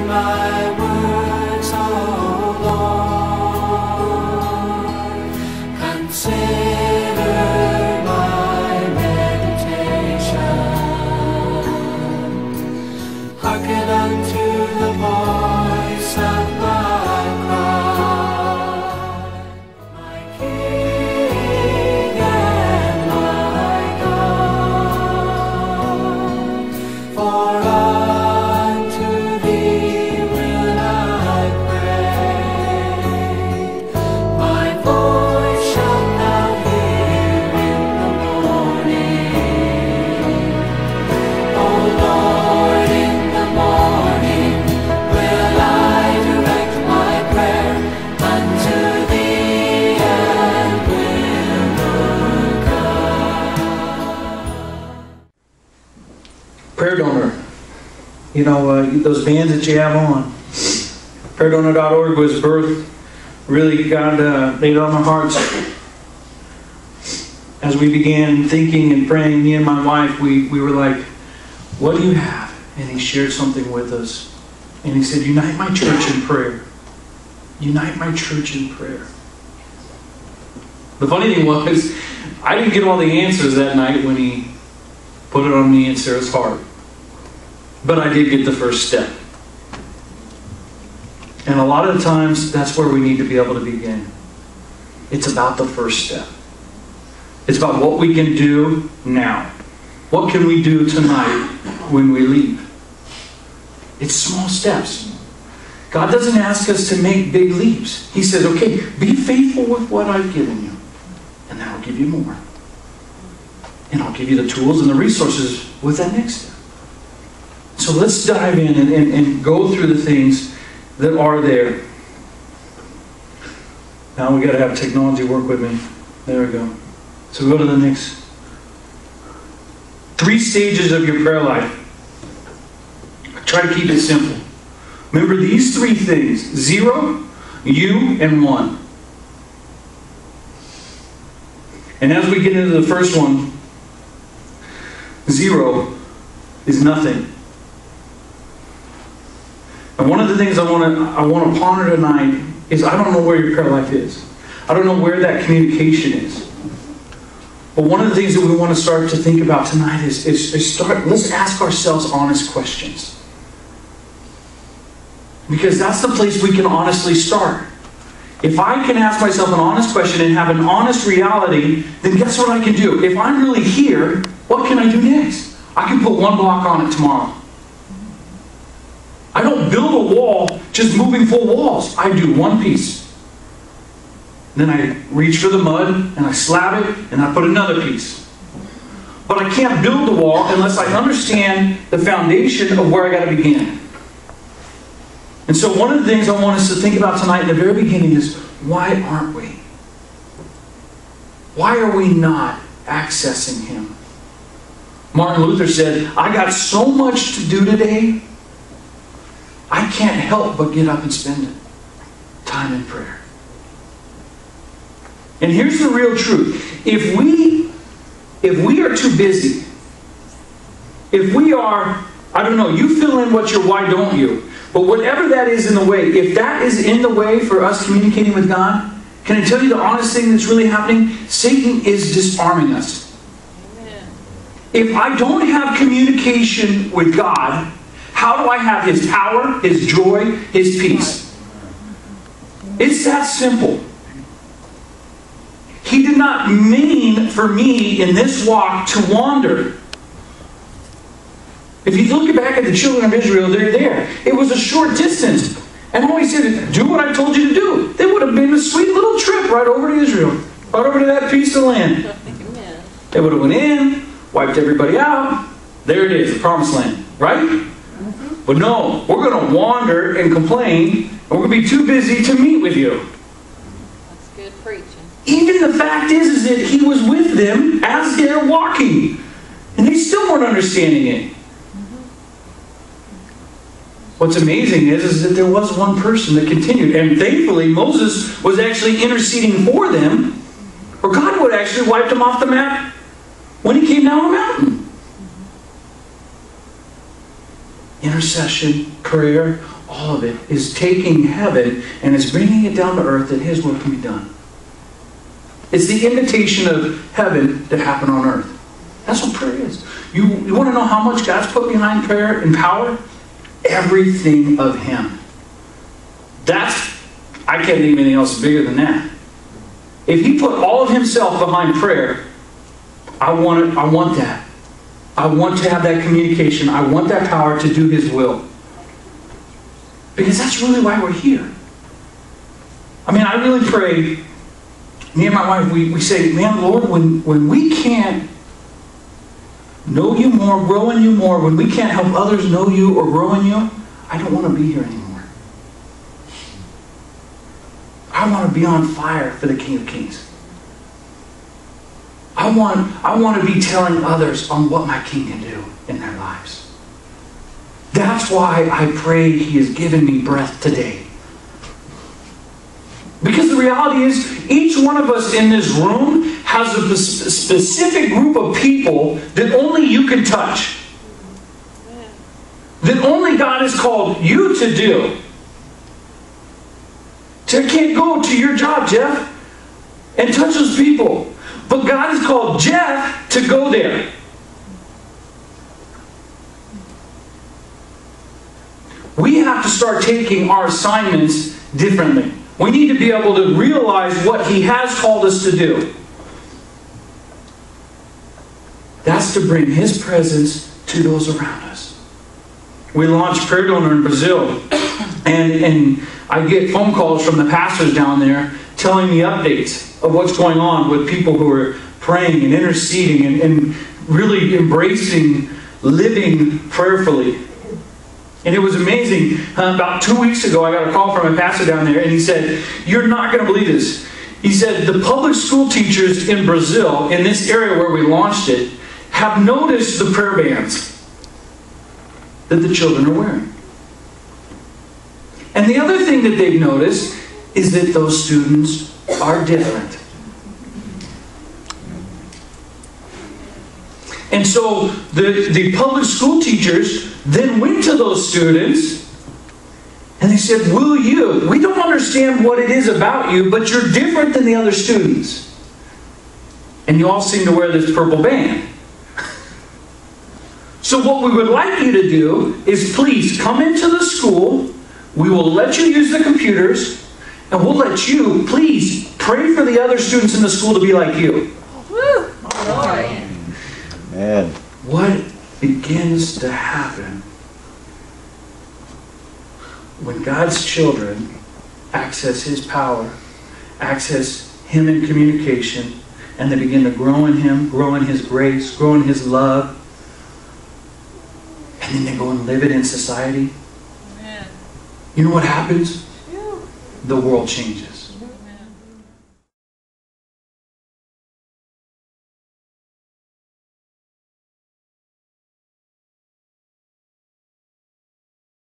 my words, O Lord. Consider my meditation. Hearken unto the voice of my cry. My King and my God. For unto thee will I pray. My voice shalt thou hear in the morning. O Lord, in the morning will I direct my prayer unto thee and will look up. Prayer donor. You know, those bands that you have on. PrayerDonor.org was birthed. Really, God laid it on our hearts. As we began thinking and praying, me and my wife, we were like, what do you have? And he shared something with us. And he said, unite my church in prayer. Unite my church in prayer. The funny thing was, I didn't get all the answers that night when he put it on me and Sarah's heart. But I did get the first step. And a lot of the times, that's where we need to be able to begin. It's about the first step. It's about what we can do now. What can we do tonight when we leave? It's small steps. God doesn't ask us to make big leaps. He says, okay, be faithful with what I've given you. And then I'll give you more. And I'll give you the tools and the resources with that next step. So let's dive in and go through the things that are there. Now we got to have technology work with me. There we go. So go to the next. 3 stages of your prayer life. Try to keep it simple. Remember these 3 things. 0, you, and 1. And as we get into the first one, 0 is nothing. And one of the things I want to ponder tonight is I don't know where your prayer life is. I don't know where that communication is. But one of the things that we want to start to think about tonight is let's ask ourselves honest questions. Because that's the place we can honestly start. If I can ask myself an honest question and have an honest reality, then guess what I can do? If I'm really here, what can I do next? I can put 1 block on it tomorrow. I don't build a wall just moving full walls. I do 1 piece. Then I reach for the mud and I slab it and I put another piece. But I can't build the wall unless I understand the foundation of where I got to begin. And so one of the things I want us to think about tonight in the very beginning is, why aren't we? Why are we not accessing Him? Martin Luther said, I got so much to do today, I can't help but get up and spend time in prayer. And here's the real truth. If we are too busy, if we are, I don't know, you fill in what your why don't you, but whatever that is in the way, if that is in the way for us communicating with God, can I tell you the honest thing that's really happening? Satan is disarming us. Amen. If I don't have communication with God, how do I have His power, His joy, His peace? It's that simple. He did not mean for me in this walk to wander. If you look back at the children of Israel, they're there. It was a short distance. And all He said, do what I told you to do. They would have been a sweet little trip right over to Israel. Right over to that piece of land. They would have went in, wiped everybody out. There it is, the promised land. Right? But no, we're going to wander and complain, and we're going to be too busy to meet with you. That's good preaching. Even the fact is that He was with them as they're walking. And they still weren't understanding it. What's amazing is that there was one person that continued. And thankfully, Moses was actually interceding for them, or God would actually wipe them off the map when He came down the mountain. Intercession, prayer, all of it, is taking heaven and is bringing it down to earth that His will can be done. It's the invitation of heaven to happen on earth. That's what prayer is. You want to know how much God's put behind prayer and power? Everything of Him. I can't think of anything else bigger than that. If He put all of Himself behind prayer, I want that. I want to have that communication. I want that power to do His will. Because that's really why we're here. I mean, I really pray, me and my wife, we say, man, Lord, when we can't know You more, grow in You more, when we can't help others know You or grow in You, I don't want to be here anymore. I want to be on fire for the King of Kings. I want to be telling others on what my King can do in their lives. That's why I pray He has given me breath today. Because the reality is, each one of us in this room has a specific group of people that only you can touch. That only God has called you to do. I can't go to your job, Jeff, and touch those people. But God has called Jeff to go there. We have to start taking our assignments differently. We need to be able to realize what He has called us to do. That's to bring His presence to those around us. We launched Prayer Donor in Brazil, and I get phone calls from the pastors down there telling me updates of what's going on with people who are praying and interceding and really embracing living prayerfully. And it was amazing. About 2 weeks ago, I got a call from a pastor down there, and he said, "You're not going to believe this." He said, "The public school teachers in Brazil, in this area where we launched it, have noticed the prayer bands that the children are wearing. And the other thing that they've noticed is that those students are different." And so the public school teachers then went to those students and they said, we don't understand what it is about you, but you're different than the other students. And you all seem to wear this purple band. So what we would like you to do is please come into the school. We will let you use the computers, and we'll let you, please, pray for the other students in the school to be like you. Woo! Glory. Man. What begins to happen when God's children access His power, access Him in communication, and they begin to grow in Him, grow in His grace, grow in His love, and then they go and live it in society? Amen. You know what happens? The world changes.